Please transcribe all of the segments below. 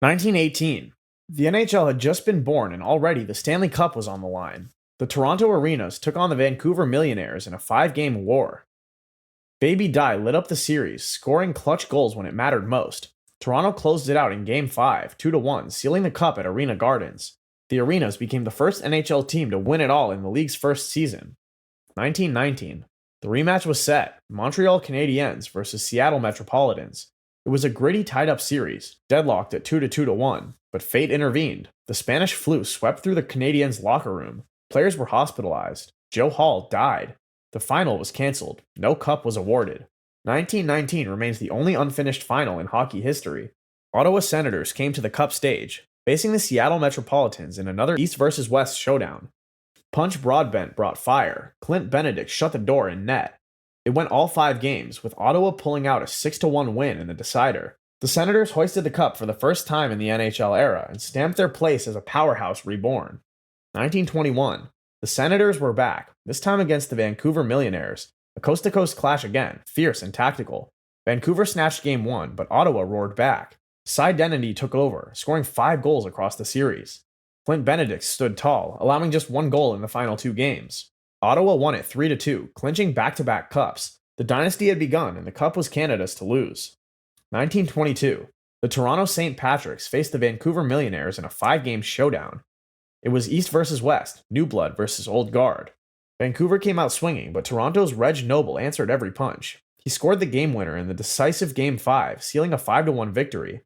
1918. The NHL had just been born and already the Stanley Cup was on the line. The Toronto Arenas took on the Vancouver Millionaires in a 5-game war. Baby Dye lit up the series, scoring clutch goals when it mattered most. Toronto closed it out in Game 5, 2-1, sealing the cup at Arena Gardens. The Arenas became the first NHL team to win it all in the league's first season. 1919. The rematch was set, Montreal Canadiens versus Seattle Metropolitans. It was a gritty tied-up series, deadlocked at 2-1, but fate intervened. The Spanish flu swept through the Canadiens' locker room. Players were hospitalized. Joe Hall died. The final was cancelled. No cup was awarded. 1919 remains the only unfinished final in hockey history. Ottawa Senators came to the cup stage, facing the Seattle Metropolitans in another East versus West showdown. Punch Broadbent brought fire. Clint Benedict shut the door in net. It went all 5 games, with Ottawa pulling out a 6-1 win in the decider. The Senators hoisted the cup for the first time in the NHL era and stamped their place as a powerhouse reborn. 1921. The Senators were back, this time against the Vancouver Millionaires. A coast-to-coast clash again, fierce and tactical. Vancouver snatched Game 1, but Ottawa roared back. Cy Dennedy took over, scoring 5 goals across the series. Clint Benedict stood tall, allowing just 1 goal in the final 2 games. Ottawa won it 3-2, clinching back-to-back cups. The dynasty had begun, and the cup was Canada's to lose. 1922. The Toronto St. Patricks faced the Vancouver Millionaires in a 5-game showdown. It was East versus West, new blood versus old guard. Vancouver came out swinging, but Toronto's Reg Noble answered every punch. He scored the game winner in the decisive Game 5, sealing a 5-1 victory.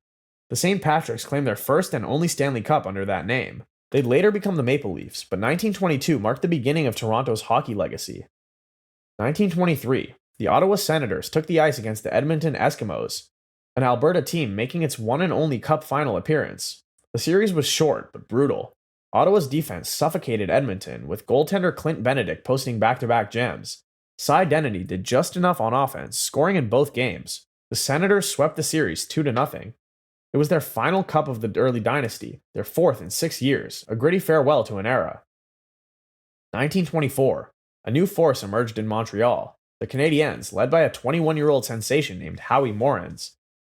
The St. Patricks claimed their first and only Stanley Cup under that name. They'd later become the Maple Leafs, but 1922 marked the beginning of Toronto's hockey legacy. 1923. The Ottawa Senators took the ice against the Edmonton Eskimos, an Alberta team making its one and only Cup final appearance. The series was short, but brutal. Ottawa's defense suffocated Edmonton, with goaltender Clint Benedict posting back-to-back gems. Cy Dennedy did just enough on offense, scoring in both games. The Senators swept the series 2-0. It was their final cup of the early dynasty, their 4th in 6 years, a gritty farewell to an era. 1924. A new force emerged in Montreal. The Canadiens, led by a 21-year-old sensation named Howie Morenz.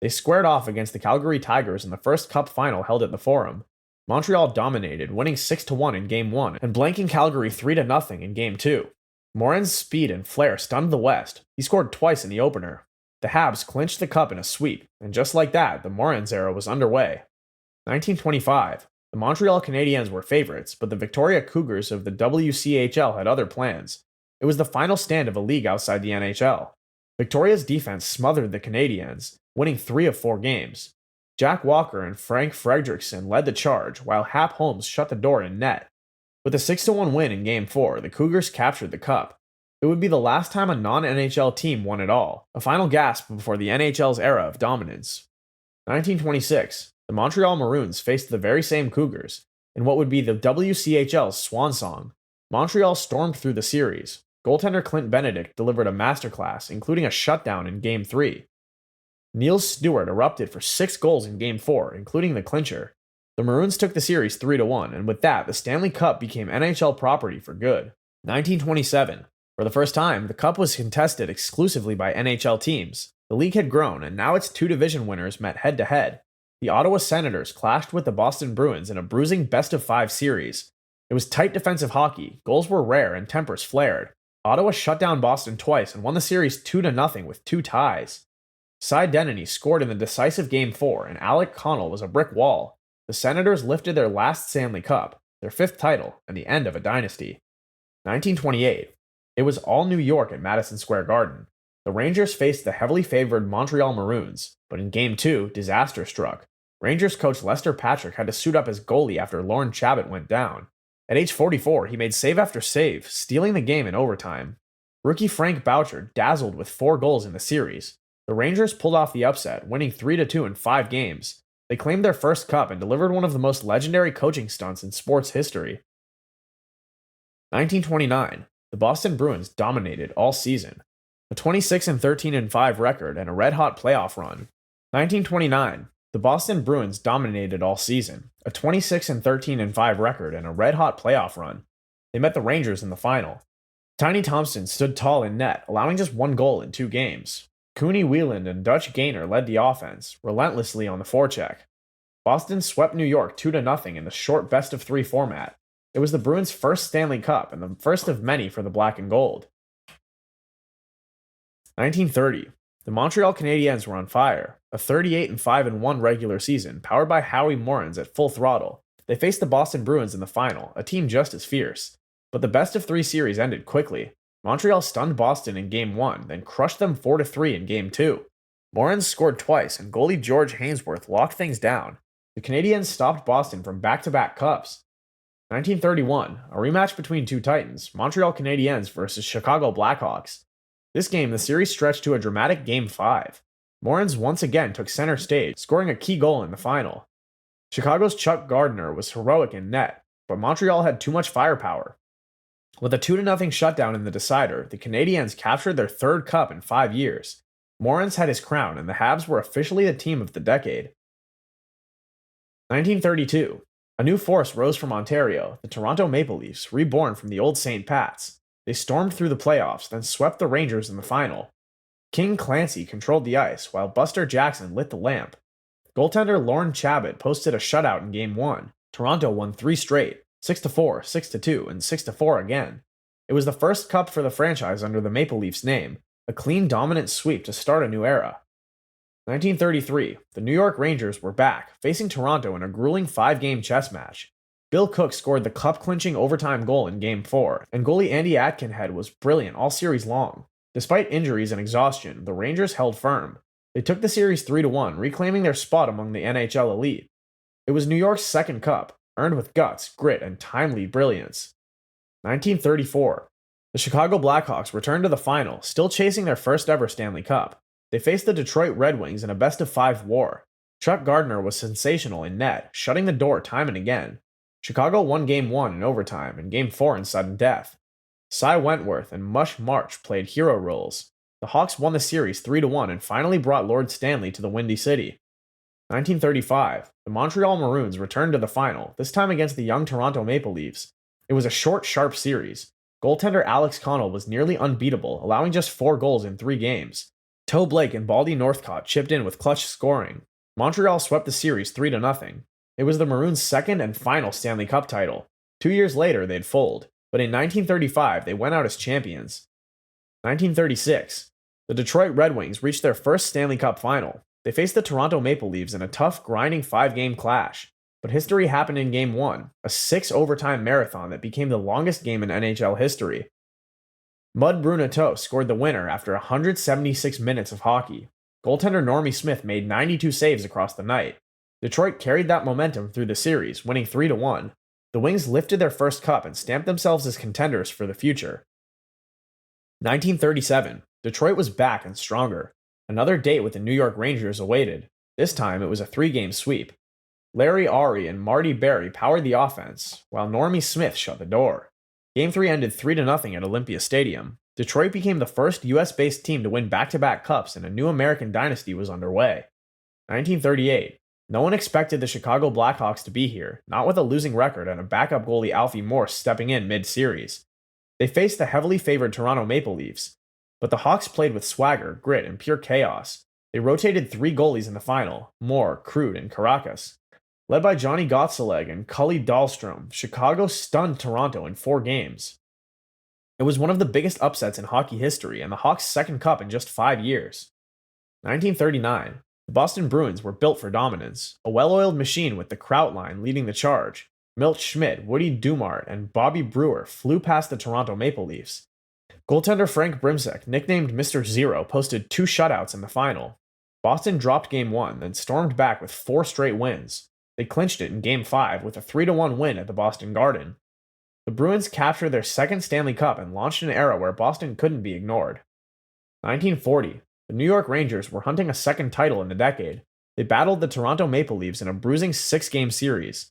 They squared off against the Calgary Tigers in the first cup final held at the Forum. Montreal dominated, winning 6-1 in Game 1 and blanking Calgary 3-0 in Game 2. Moren's speed and flair stunned the West. He scored twice in the opener. The Habs clinched the cup in a sweep, and just like that, the Morenz era was underway. 1925. The Montreal Canadiens were favorites, but the Victoria Cougars of the WCHL had other plans. It was the final stand of a league outside the NHL. Victoria's defense smothered the Canadiens, winning 3 of 4 games. Jack Walker and Frank Fredrickson led the charge, while Hap Holmes shut the door in net. With a 6-1 win in Game 4, the Cougars captured the cup. It would be the last time a non-NHL team won it all, a final gasp before the NHL's era of dominance. 1926. The Montreal Maroons faced the very same Cougars, in what would be the WCHL's swan song. Montreal stormed through the series. Goaltender Clint Benedict delivered a masterclass, including a shutdown in Game 3. Niels Stewart erupted for 6 goals in Game 4, including the clincher. The Maroons took the series 3-1, and with that, the Stanley Cup became NHL property for good. 1927. For the first time, the Cup was contested exclusively by NHL teams. The league had grown, and now its 2 division winners met head-to-head. The Ottawa Senators clashed with the Boston Bruins in a bruising best-of-5 series. It was tight defensive hockey, goals were rare, and tempers flared. Ottawa shut down Boston twice and won the series 2-0 with 2 ties. Cy Dennedy scored in the decisive Game 4, and Alec Connell was a brick wall. The Senators lifted their last Stanley Cup, their 5th title, and the end of a dynasty. 1928. It was all New York at Madison Square Garden. The Rangers faced the heavily favored Montreal Maroons, but in Game 2, disaster struck. Rangers coach Lester Patrick had to suit up as goalie after Lauren Chabot went down. At age 44, he made save after save, stealing the game in overtime. Rookie Frank Boucher dazzled with 4 goals in the series. The Rangers pulled off the upset, winning 3-2 in 5 games. They claimed their first cup and delivered one of the most legendary coaching stunts in sports history. 1929. The Boston Bruins dominated all season. A 26-13-5 record and a red-hot playoff run. 1929. The Boston Bruins dominated all season. A 26-13-5 record and a red-hot playoff run. They met the Rangers in the final. Tiny Thompson stood tall in net, allowing just 1 goal in 2 games. Cooney Wheeland and Dutch Gaynor led the offense, relentlessly on the forecheck. Boston swept New York 2-0 in the short best-of-3 format. It was the Bruins' first Stanley Cup and the first of many for the black and gold. 1930. The Montreal Canadiens were on fire. A 38-5-1 regular season, powered by Howie Morenz at full throttle. They faced the Boston Bruins in the final, a team just as fierce. But the best-of-3 series ended quickly. Montreal stunned Boston in Game 1, then crushed them 4-3 in Game 2. Morenz scored twice, and goalie George Hainsworth locked things down. The Canadiens stopped Boston from back-to-back cups. 1931, a rematch between two Titans, Montreal Canadiens versus Chicago Blackhawks. This game, the series stretched to a dramatic Game 5. Morenz once again took center stage, scoring a key goal in the final. Chicago's Chuck Gardner was heroic in net, but Montreal had too much firepower. With a 2-0 shutdown in the decider, the Canadiens captured their third cup in 5 years. Morenz had his crown, and the Habs were officially the team of the decade. 1932. A new force rose from Ontario, the Toronto Maple Leafs, reborn from the old St. Pats. They stormed through the playoffs, then swept the Rangers in the final. King Clancy controlled the ice, while Buster Jackson lit the lamp. Goaltender Lorne Chabot posted a shutout in Game 1. Toronto won 3 straight, 6-4, 6-2, and 6-4 again. It was the first cup for the franchise under the Maple Leafs name, a clean, dominant sweep to start a new era. 1933, the New York Rangers were back, facing Toronto in a grueling 5-game chess match. Bill Cook scored the cup-clinching overtime goal in Game 4, and goalie Andy Atkinhead was brilliant all series long. Despite injuries and exhaustion, the Rangers held firm. They took the series 3-1, reclaiming their spot among the NHL elite. It was New York's second cup, earned with guts, grit, and timely brilliance. 1934. The Chicago Blackhawks returned to the final, still chasing their first ever Stanley Cup. They faced the Detroit Red Wings in a best-of-5 war. Chuck Gardner was sensational in net, shutting the door time and again. Chicago won Game 1 in overtime and Game 4 in sudden death. Cy Wentworth and Mush March played hero roles. The Hawks won the series 3-1 and finally brought Lord Stanley to the Windy City. 1935. The Montreal Maroons returned to the final, this time against the young Toronto Maple Leafs. It was a short, sharp series. Goaltender Alex Connell was nearly unbeatable, allowing just 4 goals in 3 games. Toe Blake and Baldy Northcott chipped in with clutch scoring. Montreal swept the series 3-0. It was the Maroons' second and final Stanley Cup title. 2 years later, they'd fold, but in 1935, they went out as champions. 1936. The Detroit Red Wings reached their first Stanley Cup final. They faced the Toronto Maple Leafs in a tough, grinding 5-game clash. But history happened in Game 1, a 6-overtime marathon that became the longest game in NHL history. Mud Bruneteau scored the winner after 176 minutes of hockey. Goaltender Normie Smith made 92 saves across the night. Detroit carried that momentum through the series, winning 3-1. The Wings lifted their first cup and stamped themselves as contenders for the future. 1937. Detroit was back and stronger. Another date with the New York Rangers awaited. This time it was a 3-game sweep. Larry Aury and Marty Berry powered the offense, while Normie Smith shut the door. Game 3 ended 3-0 at Olympia Stadium. Detroit became the first US-based team to win back-to-back cups, and a new American dynasty was underway. 1938. No one expected the Chicago Blackhawks to be here, not with a losing record and a backup goalie Alfie Morse stepping in mid-series. They faced the heavily favored Toronto Maple Leafs, but the Hawks played with swagger, grit, and pure chaos. They rotated 3 goalies in the final, Moore, Crude, and Caracas. Led by Johnny Gotzeleg and Cully Dahlstrom, Chicago stunned Toronto in 4 games. It was one of the biggest upsets in hockey history and the Hawks' second cup in just 5 years. 1939. The Boston Bruins were built for dominance, a well-oiled machine with the Kraut line leading the charge. Milt Schmidt, Woody Dumart, and Bobby Brewer flew past the Toronto Maple Leafs. Goaltender Frank Brimsek, nicknamed Mr. Zero, posted 2 shutouts in the final. Boston dropped Game 1, then stormed back with 4 straight wins. They clinched it in Game 5 with a 3-1 win at the Boston Garden. The Bruins captured their second Stanley Cup and launched an era where Boston couldn't be ignored. 1940. The New York Rangers were hunting a second title in the decade. They battled the Toronto Maple Leafs in a bruising 6-game series.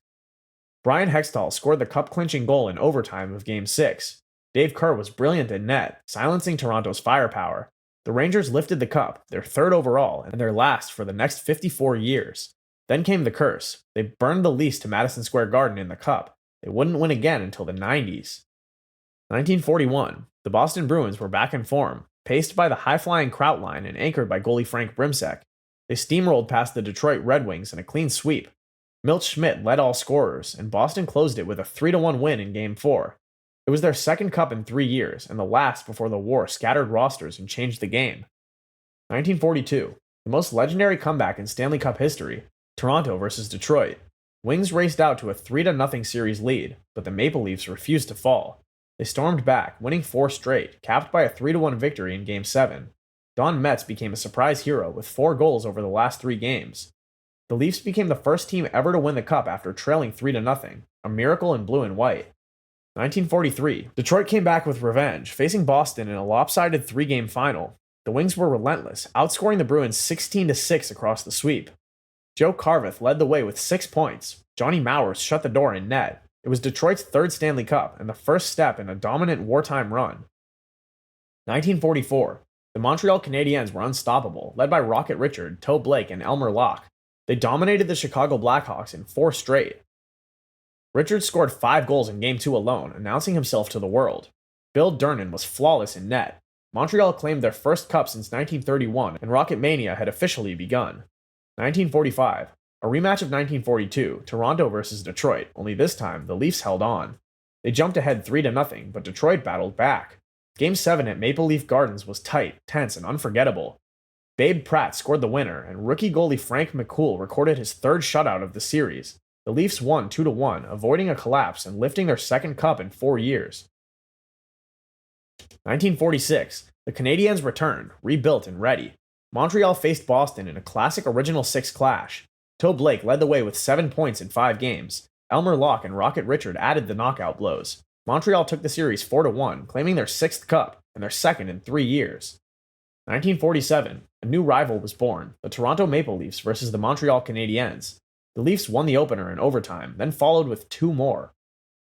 Brian Hextall scored the cup-clinching goal in overtime of Game 6. Dave Kerr was brilliant in net, silencing Toronto's firepower. The Rangers lifted the cup, their third overall, and their last for the next 54 years. Then came the curse. They burned the Leafs to Madison Square Garden in the cup. They wouldn't win again until the 90s. 1941. The Boston Bruins were back in form, paced by the high-flying Kraut line and anchored by goalie Frank Brimsek. They steamrolled past the Detroit Red Wings in a clean sweep. Milt Schmidt led all scorers, and Boston closed it with a 3-1 win in Game 4. It was their second cup in 3 years, and the last before the war scattered rosters and changed the game. 1942, the most legendary comeback in Stanley Cup history, Toronto versus Detroit. Wings raced out to a 3-0 series lead, but the Maple Leafs refused to fall. They stormed back, winning 4 straight, capped by a 3-1 victory in Game 7. Don Metz became a surprise hero with 4 goals over the last 3 games. The Leafs became the first team ever to win the Cup after trailing 3-0, a miracle in blue and white. 1943, Detroit came back with revenge, facing Boston in a lopsided 3-game final. The Wings were relentless, outscoring the Bruins 16-6 across the sweep. Joe Carveth led the way with 6 points. Johnny Mowers shut the door in net. It was Detroit's 3rd Stanley Cup and the first step in a dominant wartime run. 1944, the Montreal Canadiens were unstoppable, led by Rocket Richard, Toe Blake, and Elmer Locke. They dominated the Chicago Blackhawks in 4 straight. Richard scored 5 goals in Game 2 alone, announcing himself to the world. Bill Durnan was flawless in net. Montreal claimed their first cup since 1931, and Rocket Mania had officially begun. 1945, a rematch of 1942, Toronto versus Detroit, only this time the Leafs held on. They jumped ahead 3-0, but Detroit battled back. Game 7 at Maple Leaf Gardens was tight, tense, and unforgettable. Babe Pratt scored the winner, and rookie goalie Frank McCool recorded his 3rd shutout of the series. The Leafs won 2-1, avoiding a collapse and lifting their 2nd cup in 4 years. 1946, the Canadiens returned, rebuilt and ready. Montreal faced Boston in a classic Original Six clash. Toe Blake led the way with 7 points in 5 games. Elmer Locke and Rocket Richard added the knockout blows. Montreal took the series 4-1, claiming their 6th cup and their 2nd in 3 years. 1947, a new rival was born, the Toronto Maple Leafs versus the Montreal Canadiens. The Leafs won the opener in overtime, then followed with 2 more.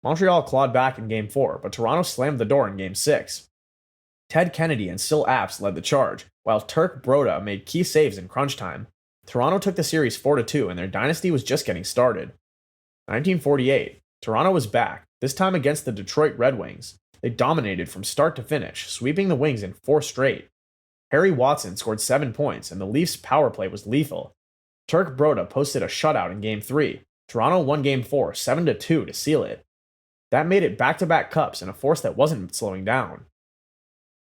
Montreal clawed back in Game 4, but Toronto slammed the door in Game 6. Ted Kennedy and Syl Apps led the charge, while Turk Broda made key saves in crunch time. Toronto took the series 4-2, and their dynasty was just getting started. 1948, Toronto was back, this time against the Detroit Red Wings. They dominated from start to finish, sweeping the Wings in 4 straight. Harry Watson scored 7 points, and the Leafs' power play was lethal. Turk Broda posted a shutout in Game 3. Toronto won Game 4, 7-2 to seal it. That made it back-to-back cups and a force that wasn't slowing down.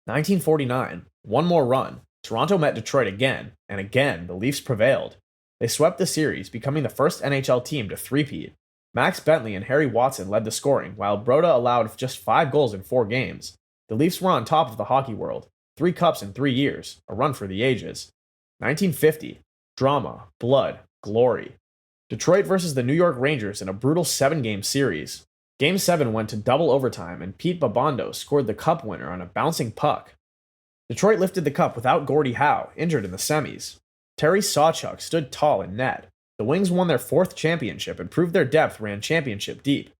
1949, one more run. Toronto met Detroit again, and again, the Leafs prevailed. They swept the series, becoming the first NHL team to three-peat. Max Bentley and Harry Watson led the scoring, while Broda allowed just 5 goals in 4 games. The Leafs were on top of the hockey world. 3 cups in 3 years, a run for the ages. 1950, drama, blood, glory. Detroit versus the New York Rangers in a brutal 7-game series. Game 7 went to double overtime, and Pete Babando scored the cup winner on a bouncing puck. Detroit lifted the cup without Gordie Howe, injured in the semis. Terry Sawchuk stood tall in net. The Wings won their 4th championship and proved their depth ran championship deep.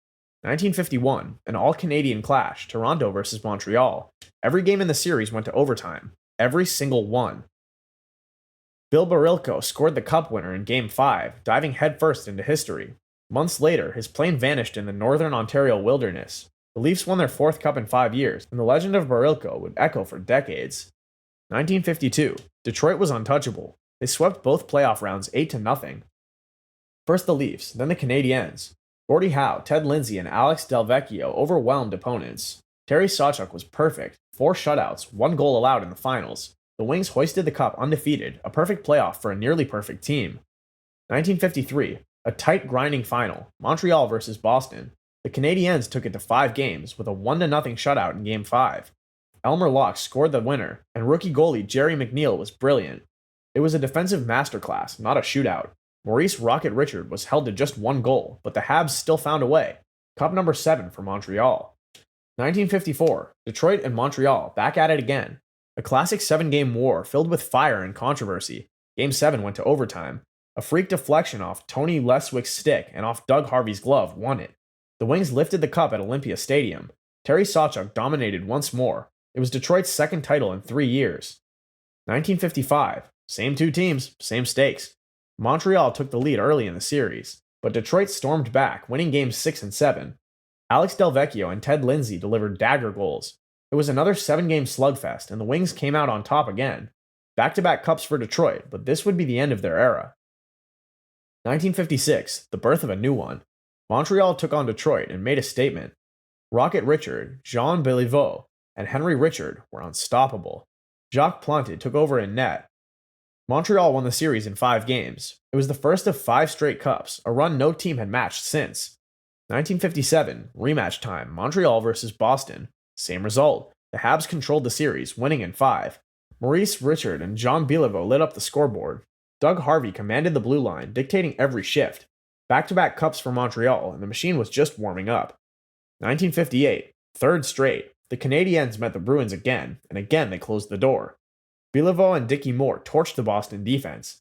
1951, an all-Canadian clash, Toronto versus Montreal. Every game in the series went to overtime. Every single one. Bill Barilko scored the cup winner in Game 5, diving headfirst into history. Months later, his plane vanished in the northern Ontario wilderness. The Leafs won their 4th cup in 5 years, and the legend of Barilko would echo for decades. 1952, Detroit was untouchable. They swept both playoff rounds 8-0. First the Leafs, then the Canadiens. Gordie Howe, Ted Lindsay, and Alex Delvecchio overwhelmed opponents. Terry Sawchuk was perfect, 4 shutouts, 1 goal allowed in the finals. The Wings hoisted the cup undefeated, a perfect playoff for a nearly perfect team. 1953, a tight grinding final, Montreal versus Boston. The Canadiens took it to 5 games with a 1-0 shutout in Game 5. Elmer Locke scored the winner, and rookie goalie Jerry McNeil was brilliant. It was a defensive masterclass, not a shootout. Maurice Rocket Richard was held to just 1 goal, but the Habs still found a way. Cup number 7 for Montreal. 1954, Detroit and Montreal back at it again. A classic 7-game war filled with fire and controversy. Game 7 went to overtime. A freak deflection off Tony Leswick's stick and off Doug Harvey's glove won it. The Wings lifted the cup at Olympia Stadium. Terry Sawchuk dominated once more. It was Detroit's 2nd title in 3 years. 1955, same 2 teams, same stakes. Montreal took the lead early in the series, but Detroit stormed back, winning games 6 and 7. Alex Delvecchio and Ted Lindsay delivered dagger goals. It was another 7-game slugfest, and the Wings came out on top again. Back-to-back cups for Detroit, but this would be the end of their era. 1956, the birth of a new one. Montreal took on Detroit and made a statement. Rocket Richard, Jean Béliveau, and Henry Richard were unstoppable. Jacques Plante took over in net. Montreal won the series in 5 games. It was the first of 5 straight cups, a run no team had matched since. 1957, rematch time, Montreal versus Boston. Same result. The Habs controlled the series, winning in 5. Maurice Richard and Jean Béliveau lit up the scoreboard. Doug Harvey commanded the blue line, dictating every shift. Back-to-back cups for Montreal, and the machine was just warming up. 1958, third straight. The Canadiens met the Bruins again, and again they closed the door. Béliveau and Dickie Moore torched the Boston defense.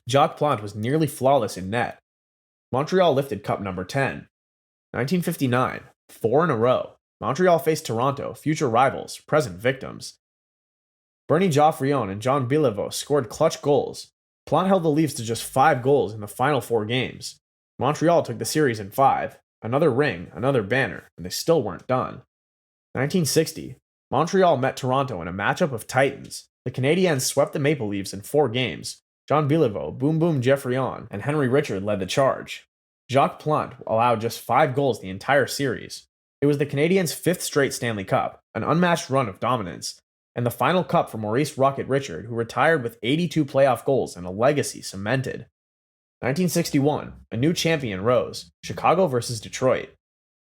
Jacques Plante was nearly flawless in net. Montreal lifted cup number 10. 1959, 4 in a row. Montreal faced Toronto, future rivals, present victims. Bernie Joffrion and Jean Béliveau scored clutch goals. Plante held the Leafs to just 5 goals in the final 4 games. Montreal took the series in 5. Another ring, another banner, and they still weren't done. 1960, Montreal met Toronto in a matchup of titans. The Canadiens swept the Maple Leafs in 4 games. Jean Béliveau, Boom Boom Geoffrion, and Henry Richard led the charge. Jacques Plante allowed just 5 goals the entire series. It was the Canadiens' 5th straight Stanley Cup, an unmatched run of dominance, and the final cup for Maurice Rocket Richard, who retired with 82 playoff goals and a legacy cemented. 1961, a new champion rose, Chicago versus Detroit.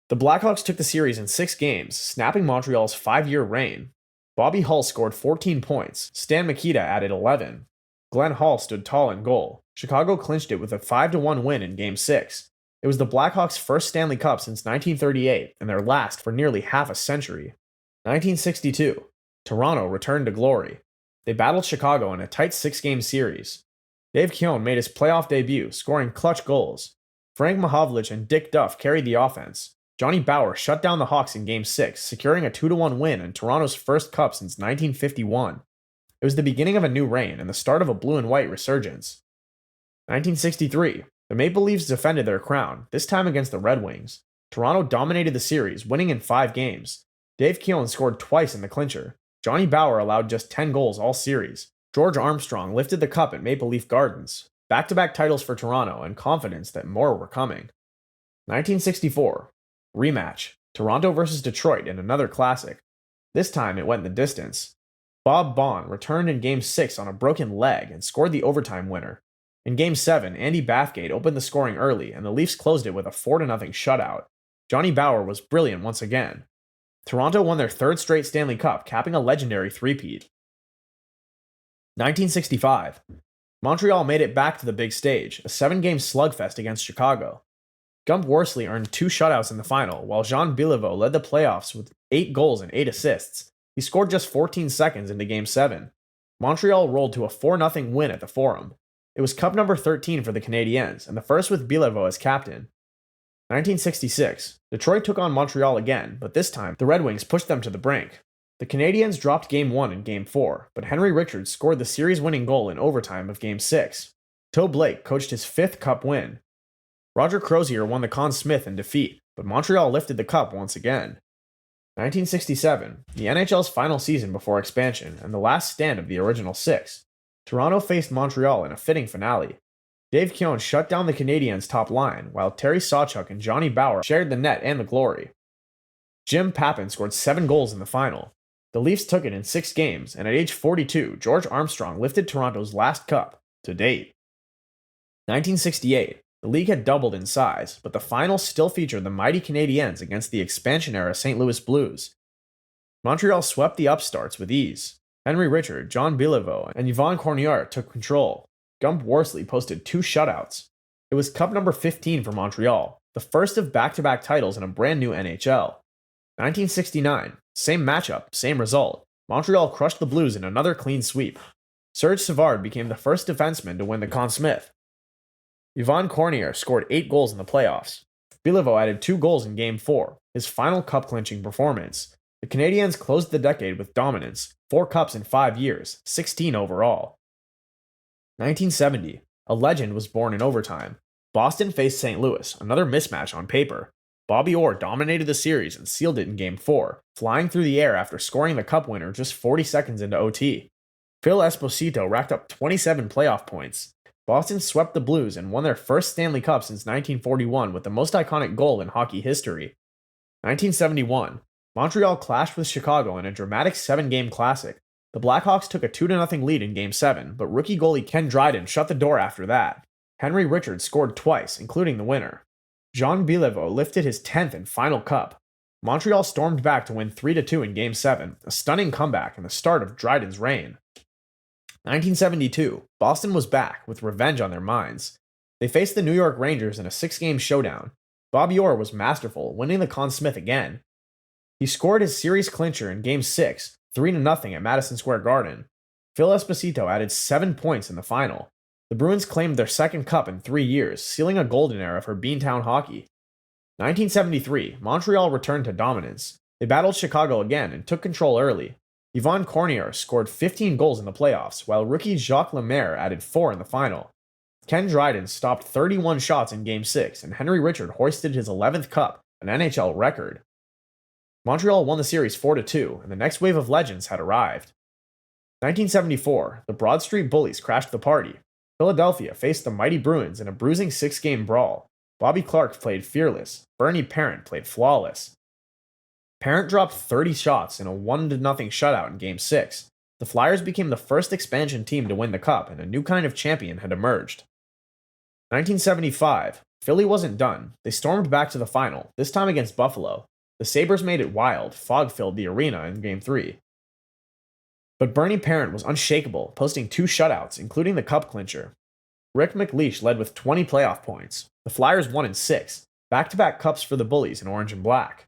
The Blackhawks took the series in 6 games, snapping Montreal's 5-year reign. Bobby Hull scored 14 points, Stan Mikita added 11. Glenn Hall stood tall in goal. Chicago clinched it with a 5-1 win in Game 6. It was the Blackhawks' first Stanley Cup since 1938, and their last for nearly half a century. 1962, Toronto returned to glory. They battled Chicago in a tight 6-game series. Dave Keown made his playoff debut, scoring clutch goals. Frank Mahovlich and Dick Duff carried the offense. Johnny Bower shut down the Hawks in Game 6, securing a 2-1 win and Toronto's first cup since 1951. It was the beginning of a new reign and the start of a blue and white resurgence. 1963, the Maple Leafs defended their crown, this time against the Red Wings. Toronto dominated the series, winning in 5 games. Dave Keown scored twice in the clincher. Johnny Bower allowed just 10 goals all series. George Armstrong lifted the cup at Maple Leaf Gardens. Back-to-back titles for Toronto and confidence that more were coming. 1964, rematch, Toronto versus Detroit in another classic. This time it went the distance. Bob Baughan returned in Game 6 on a broken leg and scored the overtime winner. In Game 7, Andy Bathgate opened the scoring early, and the Leafs closed it with a 4-0 shutout. Johnny Bower was brilliant once again. Toronto won their 3rd straight Stanley Cup, capping a legendary three-peat. 1965. Montreal made it back to the big stage, a 7-game slugfest against Chicago. Gump Worsley earned 2 shutouts in the final, while Jean Béliveau led the playoffs with 8 goals and 8 assists. He scored just 14 seconds into Game 7. Montreal rolled to a 4-0 win at the Forum. It was Cup number 13 for the Canadiens, and the first with Béliveau as captain. 1966. Detroit took on Montreal again, but this time, the Red Wings pushed them to the brink. The Canadiens dropped Game 1 and Game 4, but Henry Richards scored the series-winning goal in overtime of Game 6. Toe Blake coached his 5th Cup win. Roger Crozier won the Conn Smythe in defeat, but Montreal lifted the Cup once again. 1967, the NHL's final season before expansion, and the last stand of the original 6. Toronto faced Montreal in a fitting finale. Dave Keown shut down the Canadiens' top line, while Terry Sawchuk and Johnny Bower shared the net and the glory. Jim Pappin scored 7 goals in the final. The Leafs took it in 6 games, and at age 42, George Armstrong lifted Toronto's last cup, to date. 1968, the league had doubled in size, but the final still featured the mighty Canadiens against the expansion-era St. Louis Blues. Montreal swept the upstarts with ease. Henry Richard, John Béliveau, and Yvon Cornier took control. Gump Worsley posted 2 shutouts. It was Cup number 15 for Montreal, the first of back-to-back titles in a brand new NHL. 1969, same matchup, same result. Montreal crushed the Blues in another clean sweep. Serge Savard became the first defenseman to win the Conn Smythe. Yvon Cornier scored 8 goals in the playoffs. Béliveau added 2 goals in Game 4, his final cup-clinching performance. The Canadiens closed the decade with dominance, 4 cups in 5 years, 16 overall. 1970, a legend was born in overtime. Boston faced St. Louis, another mismatch on paper. Bobby Orr dominated the series and sealed it in Game 4, flying through the air after scoring the cup winner just 40 seconds into OT. Phil Esposito racked up 27 playoff points. Boston swept the Blues and won their first Stanley Cup since 1941 with the most iconic goal in hockey history. 1971, Montreal clashed with Chicago in a dramatic 7-game classic. The Blackhawks took a 2-0 lead in Game 7, but rookie goalie Ken Dryden shut the door after that. Henry Richards scored twice, including the winner. Jean Béliveau lifted his 10th and final cup. Montreal stormed back to win 3-2 in Game 7, a stunning comeback and the start of Dryden's reign. 1972, Boston was back, with revenge on their minds. They faced the New York Rangers in a 6-game showdown. Bobby Orr was masterful, winning the Conn Smythe again. He scored his series clincher in Game 6, 3-0 at Madison Square Garden. Phil Esposito added 7 points in the final. The Bruins claimed their second cup in 3 years, sealing a golden era for Beantown hockey. 1973, Montreal returned to dominance. They battled Chicago again and took control early. Yvon Cornier scored 15 goals in the playoffs, while rookie Jacques Lemaire added 4 in the final. Ken Dryden stopped 31 shots in Game 6, and Henry Richard hoisted his 11th cup, an NHL record. Montreal won the series 4-2, and the next wave of legends had arrived. 1974, the Broad Street Bullies crashed the party. Philadelphia faced the mighty Bruins in a bruising 6-game brawl. Bobby Clarke played fearless. Bernie Parent played flawless. Parent dropped 30 shots in a 1-0 shutout in Game 6. The Flyers became the first expansion team to win the Cup, and a new kind of champion had emerged. 1975, Philly wasn't done. They stormed back to the final, this time against Buffalo. The Sabres made it wild, fog filled the arena in Game 3. But Bernie Parent was unshakable, posting 2 shutouts, including the Cup clincher. Rick McLeish led with 20 playoff points. The Flyers won in 6, back-to-back Cups for the Bullies in orange and black.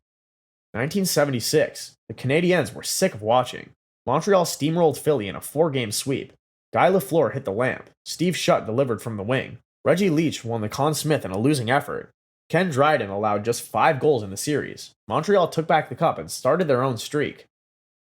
1976, the Canadiens were sick of watching. Montreal steamrolled Philly in a 4-game sweep. Guy Lafleur hit the lamp. Steve Shutt delivered from the wing. Reggie Leach won the Conn Smythe in a losing effort. Ken Dryden allowed just 5 goals in the series. Montreal took back the cup and started their own streak.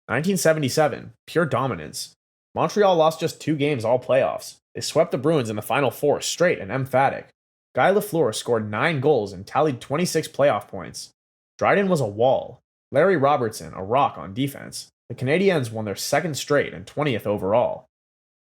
1977, pure dominance. Montreal lost just 2 games all playoffs. They swept the Bruins in the Final 4 straight and emphatic. Guy Lafleur scored 9 goals and tallied 26 playoff points. Dryden was a wall. Larry Robertson, a rock on defense. The Canadiens won their 2nd straight and 20th overall.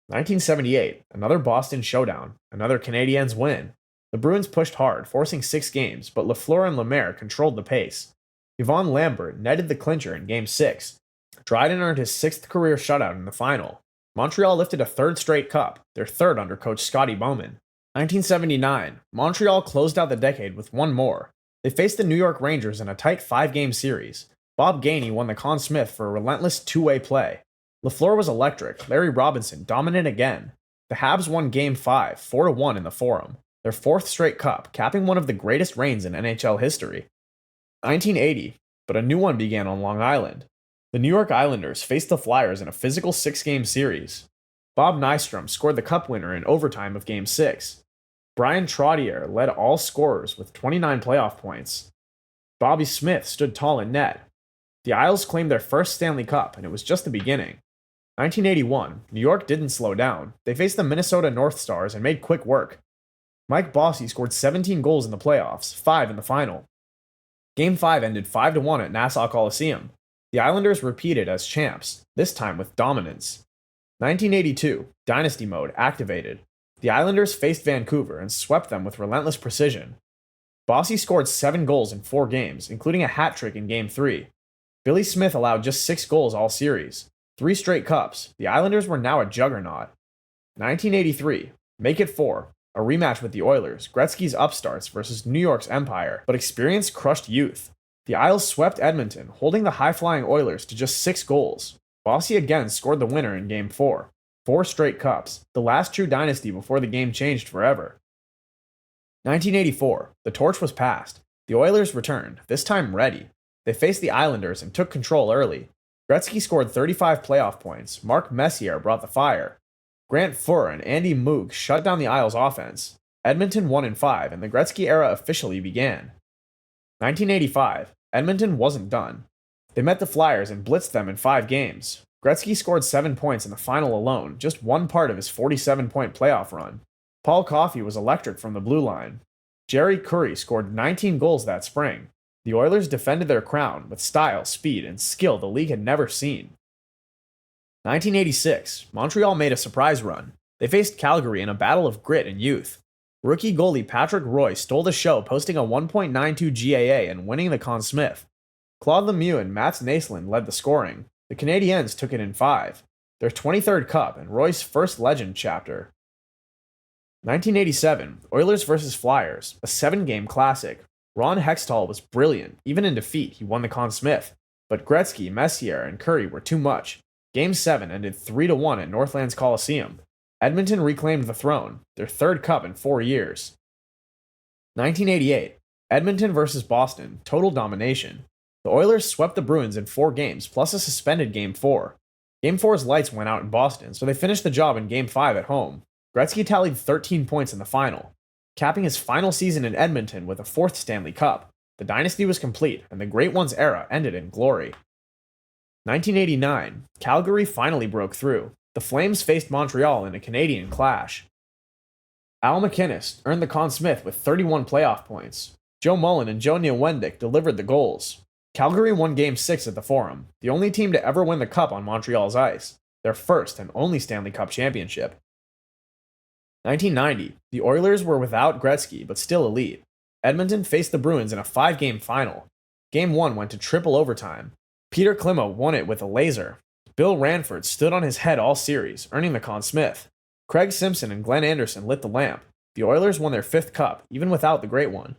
1978, another Boston showdown, another Canadiens win. The Bruins pushed hard, forcing 6 games, but Lafleur and Lemaire controlled the pace. Yvon Lambert netted the clincher in Game 6. Dryden earned his 6th career shutout in the final. Montreal lifted a 3rd straight cup, their 3rd under coach Scotty Bowman. 1979, Montreal closed out the decade with 1 more. They faced the New York Rangers in a tight 5-game series. Bob Gainey won the Conn Smythe for a relentless 2-way play. Lafleur was electric. Larry Robinson dominant again. The Habs won Game 5, 4-1 in the Forum, their 4th straight cup, capping one of the greatest reigns in NHL history. 1980, but a new one began on Long Island. The New York Islanders faced the Flyers in a physical 6-game series. Bob Nystrom scored the cup winner in overtime of Game 6. Brian Trottier led all scorers with 29 playoff points. Bobby Smith stood tall in net. The Isles claimed their first Stanley Cup, and it was just the beginning. 1981, New York didn't slow down. They faced the Minnesota North Stars and made quick work. Mike Bossy scored 17 goals in the playoffs, 5 in the final. Game 5 ended 5-1 at Nassau Coliseum. The Islanders repeated as champs, this time with dominance. 1982, Dynasty Mode activated. The Islanders faced Vancouver and swept them with relentless precision. Bossy scored 7 goals in 4 games, including a hat trick in Game 3. Billy Smith allowed just 6 goals all series. 3 straight cups. The Islanders were now a juggernaut. 1983, make it 4. A rematch with the Oilers, Gretzky's upstarts versus New York's Empire, but experience crushed youth. The Isles swept Edmonton, holding the high-flying Oilers to just 6 goals. Bossy again scored the winner in Game 4. 4 straight cups, the last true dynasty before the game changed forever. 1984, the torch was passed. The Oilers returned, this time ready. They faced the Islanders and took control early. Gretzky scored 35 playoff points. Mark Messier brought the fire. Grant Fuhr and Andy Moog shut down the Isles' offense. Edmonton won in 5, and the Gretzky era officially began. 1985, Edmonton wasn't done. They met the Flyers and blitzed them in 5 games. Gretzky scored 7 points in the final alone, just one part of his 47-point playoff run. Paul Coffey was electric from the blue line. Jerry Curry scored 19 goals that spring. The Oilers defended their crown with style, speed, and skill the league had never seen. 1986, Montreal made a surprise run. They faced Calgary in a battle of grit and youth. Rookie goalie Patrick Roy stole the show, posting a 1.92 GAA and winning the Conn Smythe. Claude Lemieux and Mats Naslund led the scoring. The Canadiens took it in 5, their 23rd cup and Roy's first legend chapter. 1987, Oilers vs. Flyers, a 7-game classic. Ron Hextall was brilliant. Even in defeat, he won the Conn Smythe. But Gretzky, Messier, and Curry were too much. Game 7 ended 3-1 at Northlands Coliseum. Edmonton reclaimed the throne, their 3rd cup in 4 years. 1988, Edmonton vs. Boston, total domination. The Oilers swept the Bruins in 4 games, plus a suspended Game 4. Game 4's lights went out in Boston, so they finished the job in Game 5 at home. Gretzky tallied 13 points in the final, capping his final season in Edmonton with a 4th Stanley Cup. The dynasty was complete, and the Great One's era ended in glory. 1989, Calgary finally broke through. The Flames faced Montreal in a Canadian clash. Al MacInnis earned the Conn Smythe with 31 playoff points. Joe Mullen and Joe Nieuwendyk delivered the goals. Calgary won Game 6 at the Forum, the only team to ever win the Cup on Montreal's ice, their first and only Stanley Cup championship. 1990, the Oilers were without Gretzky, but still elite. Edmonton faced the Bruins in a 5-game final. Game 1 went to triple overtime. Peter Klimo won it with a laser. Bill Ranford stood on his head all series, earning the Conn Smythe. Craig Simpson and Glenn Anderson lit the lamp. The Oilers won their 5th cup, even without the Great One.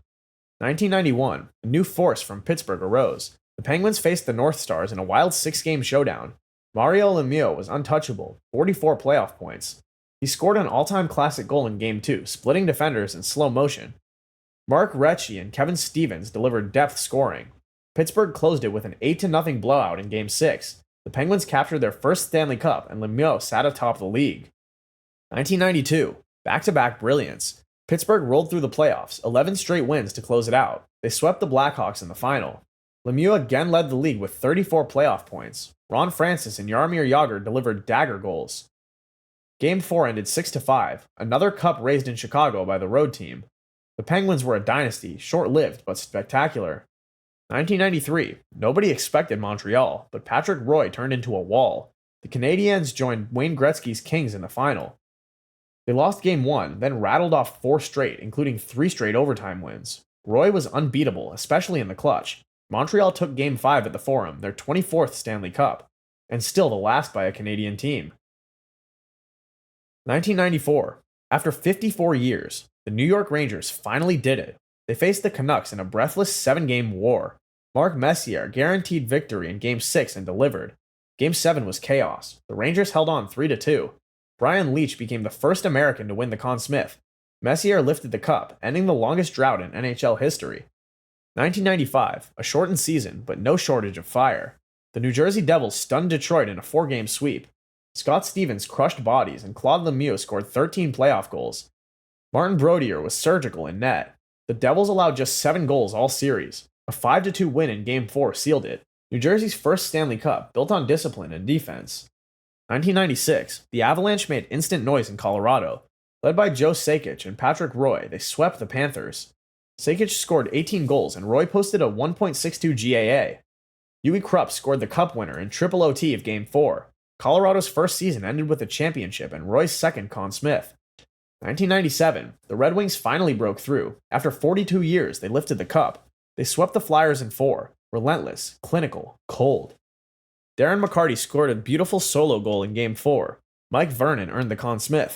1991, a new force from Pittsburgh arose. The Penguins faced the North Stars in a wild 6-game showdown. Mario Lemieux was untouchable, 44 playoff points. He scored an all-time classic goal in Game 2, splitting defenders in slow motion. Mark Recchi and Kevin Stevens delivered depth scoring. Pittsburgh closed it with an 8-0 blowout in Game 6. The Penguins captured their first Stanley Cup, and Lemieux sat atop the league. 1992, back-to-back brilliance. Pittsburgh rolled through the playoffs, 11 straight wins to close it out. They swept the Blackhawks in the final. Lemieux again led the league with 34 playoff points. Ron Francis and Jaromir Jagr delivered dagger goals. Game 4 ended 6-5, another cup raised in Chicago by the road team. The Penguins were a dynasty, short-lived but spectacular. 1993, nobody expected Montreal, but Patrick Roy turned into a wall. The Canadiens joined Wayne Gretzky's Kings in the final. They lost Game 1, then rattled off 4 straight, including 3 straight overtime wins. Roy was unbeatable, especially in the clutch. Montreal took Game 5 at the Forum, their 24th Stanley Cup, and still the last by a Canadian team. 1994. After 54 years, the New York Rangers finally did it. They faced the Canucks in a breathless 7-game war. Mark Messier guaranteed victory in Game 6 and delivered. Game 7 was chaos. The Rangers held on 3-2. Brian Leetch became the first American to win the Conn Smythe. Messier lifted the cup, ending the longest drought in NHL history. 1995, a shortened season, but no shortage of fire. The New Jersey Devils stunned Detroit in a 4-game sweep. Scott Stevens crushed bodies, and Claude Lemieux scored 13 playoff goals. Martin Brodeur was surgical in net. The Devils allowed just 7 goals all series. A 5-2 win in Game 4 sealed it. New Jersey's first Stanley Cup, built on discipline and defense. 1996, the Avalanche made instant noise in Colorado. Led by Joe Sakic and Patrick Roy, they swept the Panthers. Sakic scored 18 goals, and Roy posted a 1.62 GAA. Huey Krupp scored the cup winner in triple OT of Game 4. Colorado's first season ended with a championship and Roy's second Conn Smythe. 1997, the Red Wings finally broke through. After 42 years, they lifted the cup. They swept the Flyers in 4. Relentless, clinical, cold. Darren McCarty scored a beautiful solo goal in Game 4. Mike Vernon earned the Conn Smythe.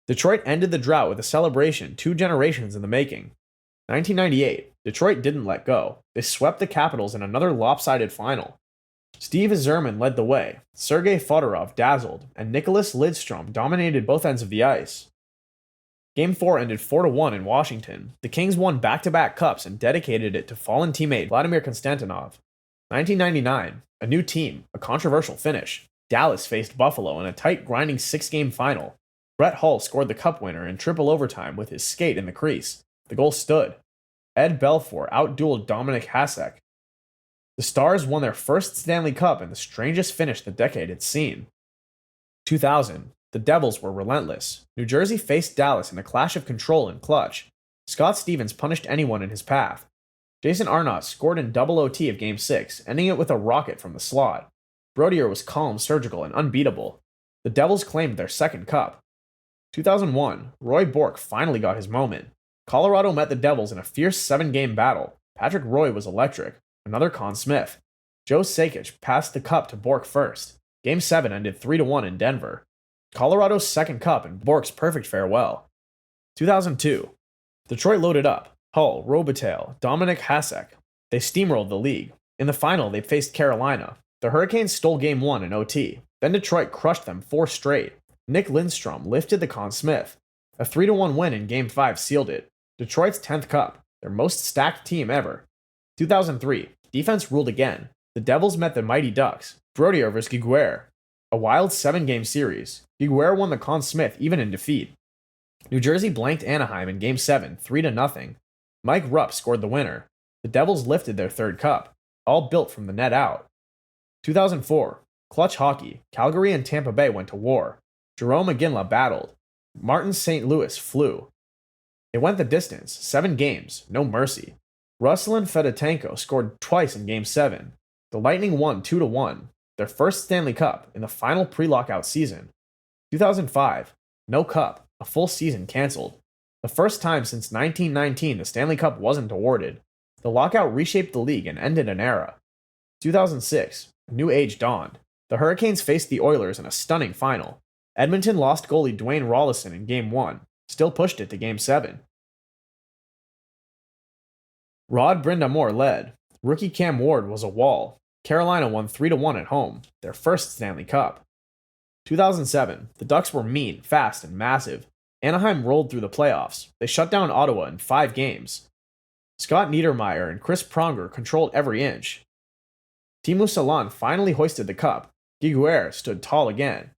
Detroit ended the drought with a celebration 2 generations in the making. 1998, Detroit didn't let go. They swept the Capitals in another lopsided final. Steve Yzerman led the way, Sergei Fedorov dazzled, and Nicholas Lidstrom dominated both ends of the ice. Game 4 ended 4-1 in Washington. The Kings won back-to-back cups and dedicated it to fallen teammate Vladimir Konstantinov. 1999, a new team, a controversial finish. Dallas faced Buffalo in a tight, grinding 6-game final. Brett Hull scored the cup winner in triple overtime with his skate in the crease. The goal stood. Ed Belfour outdueled Dominik Hasek. The Stars won their first Stanley Cup in the strangest finish the decade had seen. 2000, the Devils were relentless. New Jersey faced Dallas in a clash of control and clutch. Scott Stevens punished anyone in his path. Jason Arnott scored in double OT of Game 6, ending it with a rocket from the slot. Brodeur was calm, surgical, and unbeatable. The Devils claimed their second cup. 2001, Roy Bork finally got his moment. Colorado met the Devils in a fierce 7-game battle. Patrick Roy was electric. Another Conn Smythe. Joe Sakic passed the cup to Bork first. Game 7 ended 3-1 in Denver. Colorado's second cup and Bork's perfect farewell. 2002, Detroit loaded up. Hull, Robitaille, Dominic Hasek. They steamrolled the league. In the final, they faced Carolina. The Hurricanes stole Game 1 in OT. Then Detroit crushed them 4 straight. Nick Lindstrom lifted the Conn Smythe. A 3-1 win in Game 5 sealed it. Detroit's 10th cup, their most stacked team ever. 2003, defense ruled again. The Devils met the Mighty Ducks. Brodeur vs. Giguere. A wild 7-game series. Giguere won the Conn Smythe even in defeat. New Jersey blanked Anaheim in Game 7, 3-0. Mike Rupp scored the winner. The Devils lifted their 3rd cup, all built from the net out. 2004, clutch hockey. Calgary and Tampa Bay went to war. Jerome McGinley battled. Martin St. Louis flew. It went the distance, 7 games, no mercy. Ruslan Fedotenko scored twice in Game 7. The Lightning won 2-1, their first Stanley Cup in the final pre-lockout season. 2005, no cup, a full season canceled. The first time since 1919 the Stanley Cup wasn't awarded. The lockout reshaped the league and ended an era. 2006, a new age dawned. The Hurricanes faced the Oilers in a stunning final. Edmonton lost goalie Dwayne Rollison in Game 1, still pushed it to Game 7. Rod Brind'Amour led. Rookie Cam Ward was a wall. Carolina won 3-1 at home, their first Stanley Cup. 2007, the Ducks were mean, fast, and massive. Anaheim rolled through the playoffs. They shut down Ottawa in 5 games. Scott Niedermayer and Chris Pronger controlled every inch. Teemu Selan finally hoisted the cup. Giguere stood tall again.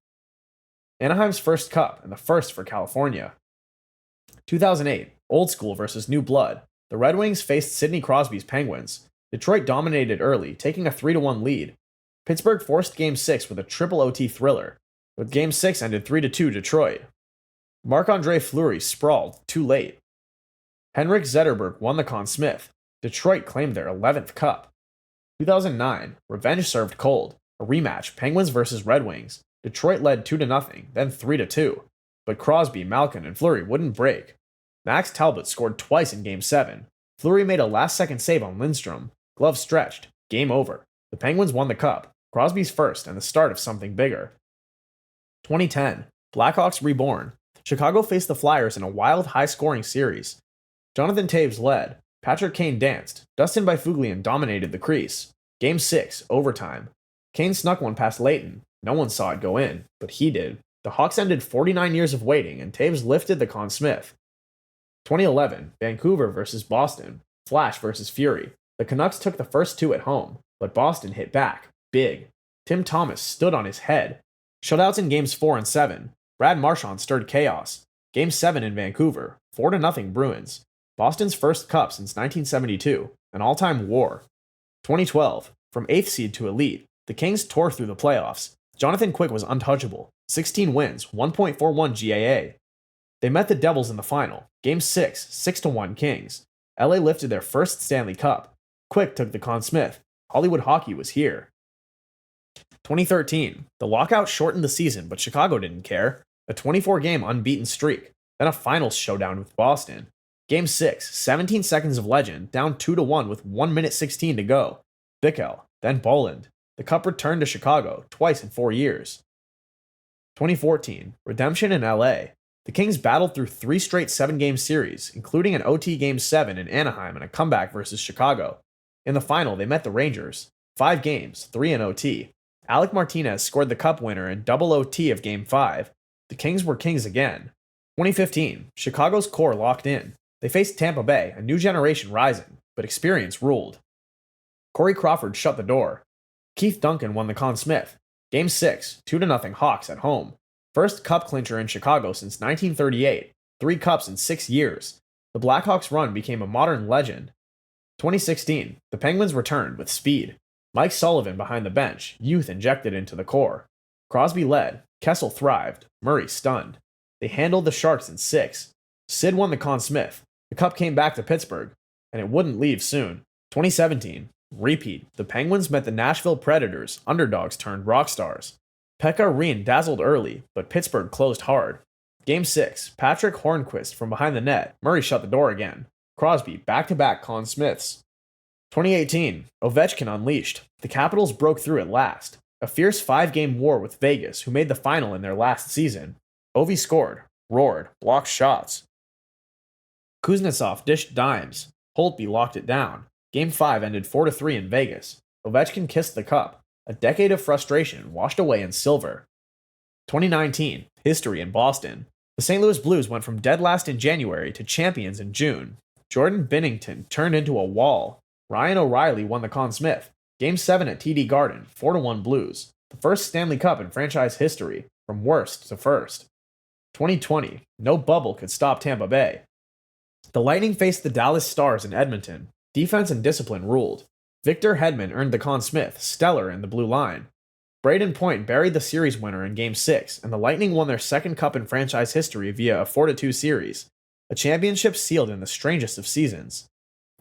Anaheim's first cup and the first for California. 2008, old school versus new blood. The Red Wings faced Sidney Crosby's Penguins. Detroit dominated early, taking a 3-1 lead. Pittsburgh forced Game 6 with a triple OT thriller, but Game 6 ended 3-2 Detroit. Marc-Andre Fleury sprawled, too late. Henrik Zetterberg won the Conn Smythe. Detroit claimed their 11th cup. 2009, revenge served cold. A rematch, Penguins versus Red Wings. Detroit led 2-0, then 3-2. But Crosby, Malkin, and Fleury wouldn't break. Max Talbot scored twice in Game 7. Fleury made a last-second save on Lindstrom. Glove stretched. Game over. The Penguins won the cup. Crosby's first and the start of something bigger. 2010, Blackhawks reborn. Chicago faced the Flyers in a wild, high-scoring series. Jonathan Toews led. Patrick Kane danced. Dustin Byfuglien dominated the crease. Game 6, overtime. Kane snuck one past Leighton. No one saw it go in, but he did. The Hawks ended 49 years of waiting, and Toews lifted the Conn Smythe. 2011, Vancouver versus Boston. Flash versus Fury. The Canucks took the first 2 at home, but Boston hit back. Big. Tim Thomas stood on his head. Shutouts in Games 4 and 7. Brad Marchand stirred chaos. Game 7 in Vancouver. 4-0 Bruins. Boston's first cup since 1972. An all-time war. 2012, from 8th seed to elite. The Kings tore through the playoffs. Jonathan Quick was untouchable. 16 wins, 1.41 GAA. They met the Devils in the final. Game 6, 6-1 Kings. LA lifted their first Stanley Cup. Quick took the Conn Smythe. Hollywood hockey was here. 2013. The lockout shortened the season, but Chicago didn't care. A 24-game unbeaten streak. Then a finals showdown with Boston. Game 6, 17 seconds of legend, down 2-1 with 1 minute 16 to go. Bickell, then Boland. The cup returned to Chicago, twice in 4 years. 2014. Redemption in LA. The Kings battled through 3 straight 7-game series, including an OT Game 7 in Anaheim and a comeback versus Chicago. In the final, they met the Rangers. 5 games, 3 in OT. Alec Martinez scored the cup winner in double OT of Game 5. The Kings were kings again. 2015. Chicago's core locked in. They faced Tampa Bay, a new generation rising, but experience ruled. Corey Crawford shut the door. Keith Duncan won the Conn Smythe. Game 6, 2-0 Hawks at home. First cup clincher in Chicago since 1938. 3 cups in 6 years. The Blackhawks run became a modern legend. 2016, the Penguins returned with speed. Mike Sullivan behind the bench, youth injected into the core. Crosby led, Kessel thrived, Murray stunned. They handled the Sharks in 6. Sid won the Conn Smythe. The cup came back to Pittsburgh, and it wouldn't leave soon. 2017, repeat. The Penguins met the Nashville Predators, underdogs turned rock stars. Pekka Rinne dazzled early, but Pittsburgh closed hard. Game 6, Patrick Hornquist from behind the net. Murray shut the door again. Crosby, back-to-back Conn Smiths. 2018, Ovechkin unleashed. The Capitals broke through at last. A fierce 5-game war with Vegas, who made the final in their last season. Ovi scored, roared, blocked shots. Kuznetsov dished dimes. Holtby locked it down. Game 5 ended 4-3 in Vegas. Ovechkin kissed the cup. A decade of frustration washed away in silver. 2019, history in Boston. The St. Louis Blues went from dead last in January to champions in June. Jordan Binnington turned into a wall. Ryan O'Reilly won the Conn Smythe. Game 7 at TD Garden, 4-1 Blues. The first Stanley Cup in franchise history, from worst to first. 2020, no bubble could stop Tampa Bay. The Lightning faced the Dallas Stars in Edmonton. Defense and discipline ruled. Victor Hedman earned the Conn Smythe, stellar in the blue line. Braden Point buried the series winner in Game 6, and the Lightning won their second cup in franchise history via a 4-2 series, a championship sealed in the strangest of seasons.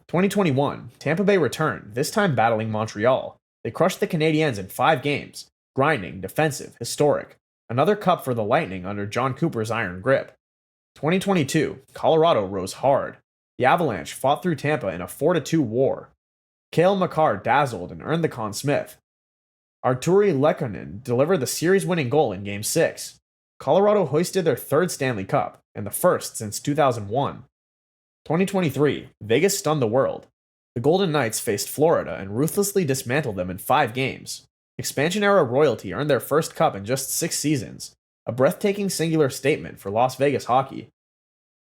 2021, Tampa Bay returned, this time battling Montreal. They crushed the Canadiens in 5 games, grinding, defensive, historic. Another cup for the Lightning under John Cooper's iron grip. 2022, Colorado rose hard. The Avalanche fought through Tampa in a 4-2 war. Cale Makar dazzled and earned the Conn Smythe. Arturi Lekkonen delivered the series-winning goal in Game 6. Colorado hoisted their third Stanley Cup, and the first since 2001. 2023, Vegas stunned the world. The Golden Knights faced Florida and ruthlessly dismantled them in 5 games. Expansion-era royalty earned their first cup in just 6 seasons, a breathtaking singular statement for Las Vegas hockey.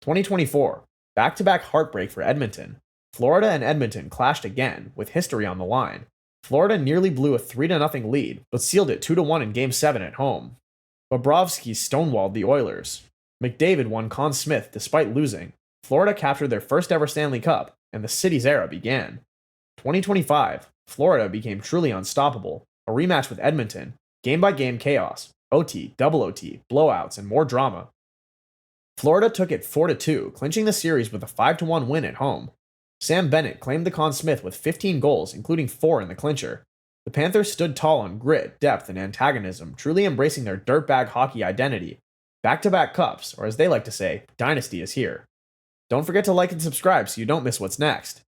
2024, back-to-back heartbreak for Edmonton. Florida and Edmonton clashed again, with history on the line. Florida nearly blew a 3-0 lead, but sealed it 2-1 in Game 7 at home. Bobrovsky stonewalled the Oilers. McDavid won Conn Smythe despite losing. Florida captured their first ever Stanley Cup, and the city's era began. 2025, Florida became truly unstoppable. A rematch with Edmonton, game-by-game chaos, OT, double OT, blowouts, and more drama. Florida took it 4-2, clinching the series with a 5-1 win at home. Sam Bennett claimed the Conn Smythe with 15 goals, including 4 in the clincher. The Panthers stood tall on grit, depth, and antagonism, truly embracing their dirtbag hockey identity. Back-to-back cups, or as they like to say, dynasty is here. Don't forget to like and subscribe so you don't miss what's next.